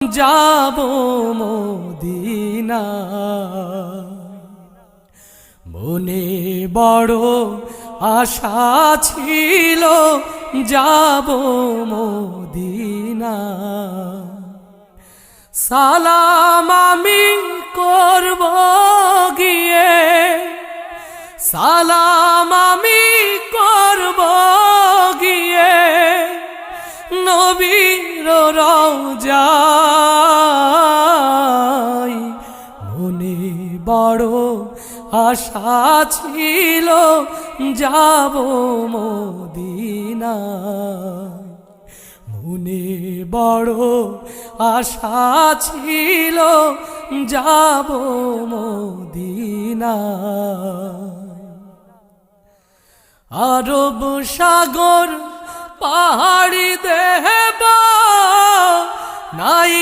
যাব মদিনা। মনে বড় আশা ছিল যাব মদিনা। সালাম আমি করব গিয়ে, সালাম আমি করব গিয়ে নবীর রওজায়। মনে বড় আশা ছিল যাব মদিনা। মনে বড় আশা ছিল যাব মদিনা। আরব সাগর পাহাড়ি দেব নাই